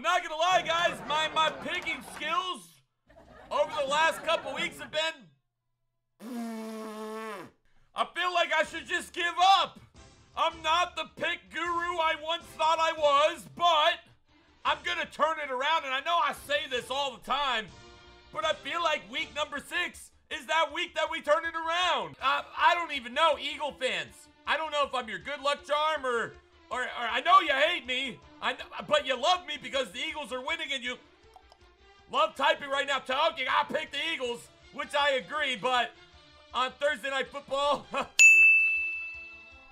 I'm not gonna lie, guys. My picking skills over the last couple weeks have been... I feel like I should just give up. I'm not the pick guru I once thought I was, but I'm gonna turn it around. And I know I say this all the time, but I feel like week number 6 is that week that we turn it around. I don't even know, Eagle fans. I don't know if I'm your good luck charm or I know you hate me, but you love me because the Eagles are winning and you love typing right now, Toke, you gotta pick the Eagles, which I agree, but on Thursday Night Football,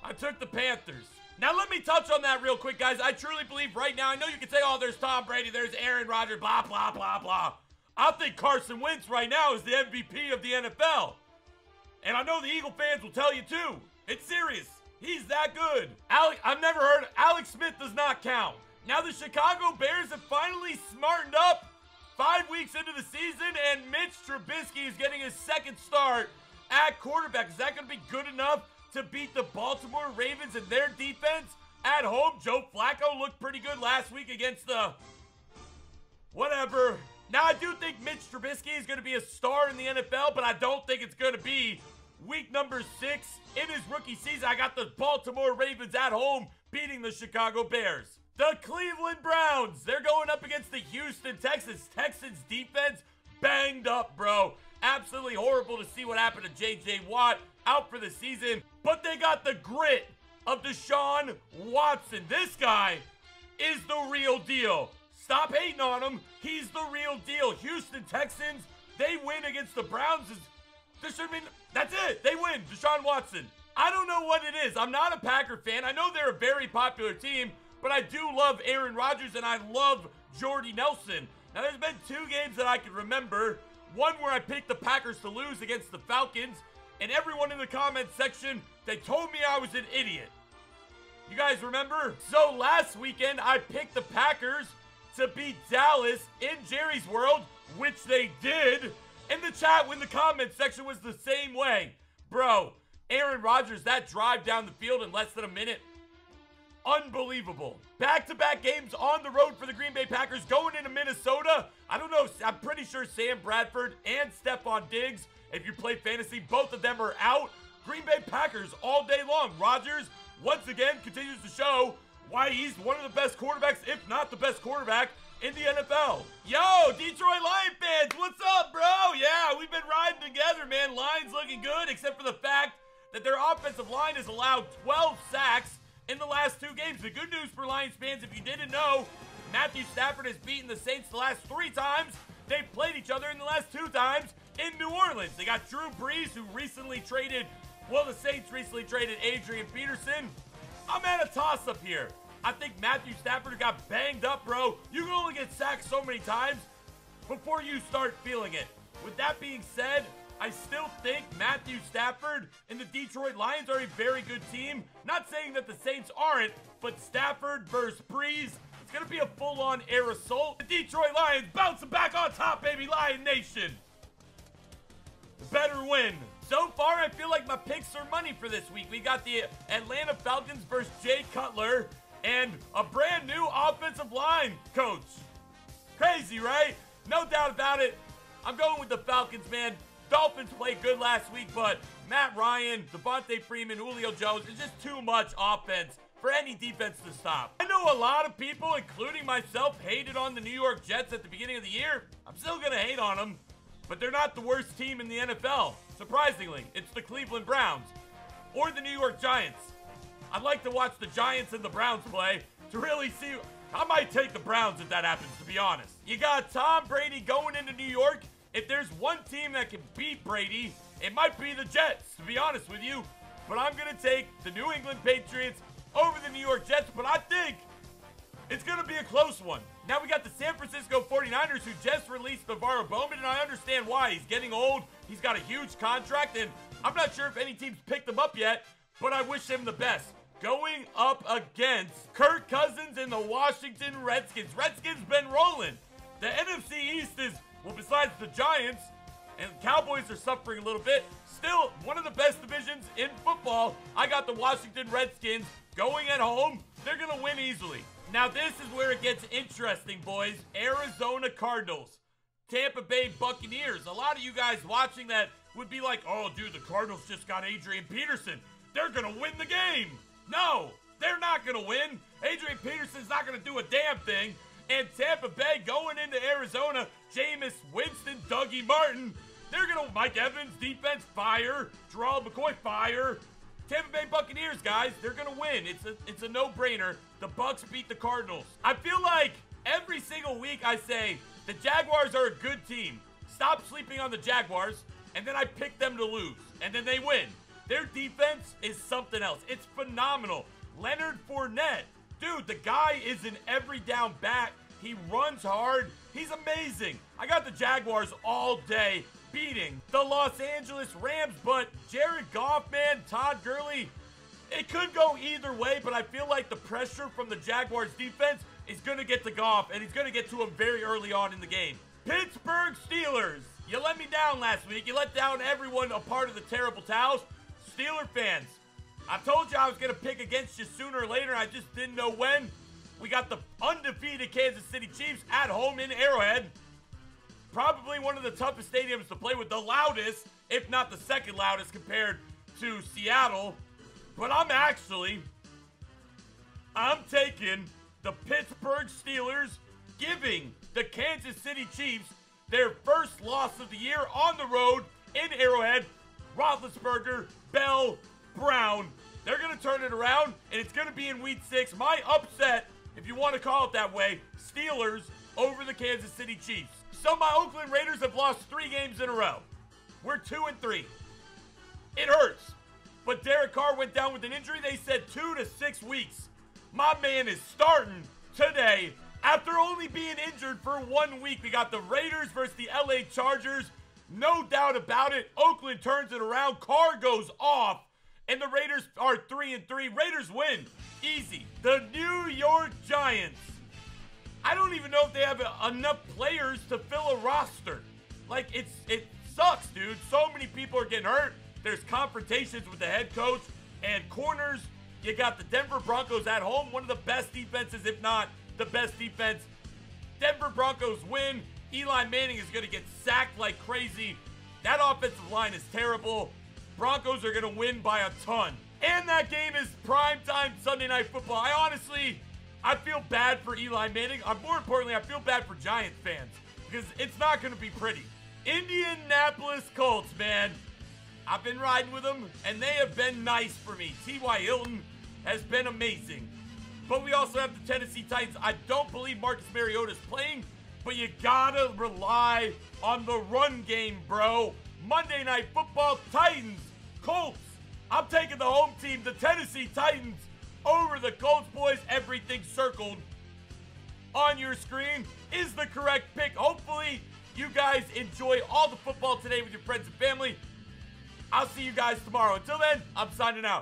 I took the Panthers. Now let me touch on that real quick, guys. I truly believe right now, I know you can say, oh, there's Tom Brady, there's Aaron Rodgers, blah, blah, blah, blah. I think Carson Wentz right now is the MVP of the NFL. And I know the Eagle fans will tell you too. It's serious. He's that good. I've never heard of Alex Smith does not count. Now the Chicago Bears have finally smartened up 5 weeks into the season, and Mitch Trubisky is getting his second start at quarterback. Is that going to be good enough to beat the Baltimore Ravens and their defense at home? Joe Flacco looked pretty good last week against the whatever. Now, I do think Mitch Trubisky is going to be a star in the NFL, but I don't think it's going to be week number 6 in his rookie season. I got the Baltimore Ravens at home beating the Chicago Bears. The Cleveland Browns, they're going up against the Houston Texans. Texans defense banged up, bro. Absolutely horrible to see what happened to J.J. Watt, out for the season. But they got the grit of Deshaun Watson. This guy is the real deal. Stop hating on him. He's the real deal. Houston Texans, they win against the Browns. That's it. They win. Deshaun Watson. I don't know what it is. I'm not a Packer fan. I know they're a very popular team, but I do love Aaron Rodgers and I love Jordy Nelson. Now, there's been 2 games that I can remember. One where I picked the Packers to lose against the Falcons, and everyone in the comment section, they told me I was an idiot. You guys remember? So last weekend, I picked the Packers to beat Dallas in Jerry's World, which they did. In the chat, when the comment section was the same way. Bro, Aaron Rodgers, that drive down the field in less than a minute, unbelievable. Back-to-back games on the road for the Green Bay Packers going into Minnesota. I don't know, I'm pretty sure Sam Bradford and Stephon Diggs, if you play fantasy, both of them are out. Green Bay Packers all day long. Rodgers, once again, continues to show why he's one of the best quarterbacks, if not the best quarterback, in the NFL. Yo, Detroit Lion fans, what's up, bro? Yeah, we've been riding together, man. Lions looking good, except for the fact that their offensive line has allowed 12 sacks in the last 2 games. The good news for Lions fans, if you didn't know, Matthew Stafford has beaten the Saints the last 3 times. They've played each other in the last 2 times in New Orleans. They got Drew Brees, who recently traded, well, the Saints recently traded Adrian Peterson. I'm at a toss-up here. I think Matthew Stafford got banged up, bro. You can only get sacked so many times before you start feeling it. With that being said, I still think Matthew Stafford and the Detroit Lions are a very good team. Not saying that the Saints aren't, but Stafford versus Breeze, it's going to be a full-on air assault. The Detroit Lions bouncing back on top, baby. Lion Nation better win. So far, I feel like my picks are money for this week. We got the Atlanta Falcons versus Jay Cutler and a brand new offensive line coach. Crazy, right? No doubt about it. I'm going with the Falcons, man. Dolphins played good last week, but Matt Ryan, Devontae Freeman, Julio Jones, it's just too much offense for any defense to stop. I know a lot of people, including myself, hated on the New York Jets at the beginning of the year. I'm still going to hate on them, but they're not the worst team in the NFL. Surprisingly, it's the Cleveland Browns or the New York Giants. I'd like to watch the Giants and the Browns play to really see. I might take the Browns if that happens, to be honest. You got Tom Brady going into New York. If there's one team that can beat Brady, it might be the Jets, to be honest with you. But I'm going to take the New England Patriots over the New York Jets, but I think it's going to be a close one. Now we got the San Francisco 49ers, who just released Navarro Bowman, and I understand why. He's getting old. He's got a huge contract, and I'm not sure if any team's picked him up yet, but I wish him the best. Going up against Kirk Cousins and the Washington Redskins. Redskins been rolling. The NFC East is, well, besides the Giants, and Cowboys are suffering a little bit, still one of the best divisions in football. I got the Washington Redskins going at home. They're going to win easily. Now this is where it gets interesting, boys. Arizona Cardinals, Tampa Bay Buccaneers. A lot of you guys watching that would be like, oh, dude, the Cardinals just got Adrian Peterson. They're going to win the game. No, they're not going to win. Adrian Peterson's not going to do a damn thing. And Tampa Bay going into Arizona, Jameis Winston, Dougie Martin, they're going to, Mike Evans, defense, fire. Gerald McCoy, fire. Tampa Bay Buccaneers, guys, they're going to win. It's a no-brainer. The Bucs beat the Cardinals. I feel like every single week I say, the Jaguars are a good team. Stop sleeping on the Jaguars. And then I pick them to lose. And then they win. Their defense is something else. It's phenomenal. Leonard Fournette. Dude, the guy is an every down back. He runs hard. He's amazing. I got the Jaguars all day beating the Los Angeles Rams. But Jared Goff, man, Todd Gurley, it could go either way. But I feel like the pressure from the Jaguars defense is going to get to Goff. And he's going to get to him very early on in the game. Pittsburgh Steelers. You let me down last week. You let down everyone a part of the Terrible Towels. Steeler fans, I told you I was going to pick against you sooner or later. I just didn't know when. We got the undefeated Kansas City Chiefs at home in Arrowhead. Probably one of the toughest stadiums to play with. The loudest, if not the second loudest compared to Seattle. But I'm taking the Pittsburgh Steelers, giving the Kansas City Chiefs their first loss of the year on the road in Arrowhead. Roethlisberger, Bell, Brown. They're going to turn it around, and it's going to be in Week 6. My upset, if you want to call it that way, Steelers over the Kansas City Chiefs. So my Oakland Raiders have lost 3 games in a row. We're 2-3. It hurts. But Derek Carr went down with an injury. They said 2 to 6 weeks. My man is starting today. After only being injured for 1 week, we got the Raiders versus the LA Chargers. No doubt about it. Oakland turns it around. Carr goes off. And the Raiders are 3-3. Raiders win. Easy. The New York Giants. I don't even know if they have enough players to fill a roster. Like, it sucks, dude. So many people are getting hurt. There's confrontations with the head coach and corners. You got the Denver Broncos at home. One of the best defenses, if not the best defense. Denver Broncos win. Eli Manning is going to get sacked like crazy. That offensive line is terrible. Broncos are going to win by a ton. And that game is primetime Sunday Night Football. I feel bad for Eli Manning. More importantly, I feel bad for Giants fans because it's not going to be pretty. Indianapolis Colts, man. I've been riding with them, and they have been nice for me. T.Y. Hilton has been amazing. But we also have the Tennessee Titans. I don't believe Marcus Mariota's playing, but you gotta rely on the run game, bro. Monday Night Football, Titans, Colts. I'm taking the home team, the Tennessee Titans, over the Colts, boys. Everything circled on your screen is the correct pick. Hopefully, you guys enjoy all the football today with your friends and family. I'll see you guys tomorrow. Until then, I'm signing out.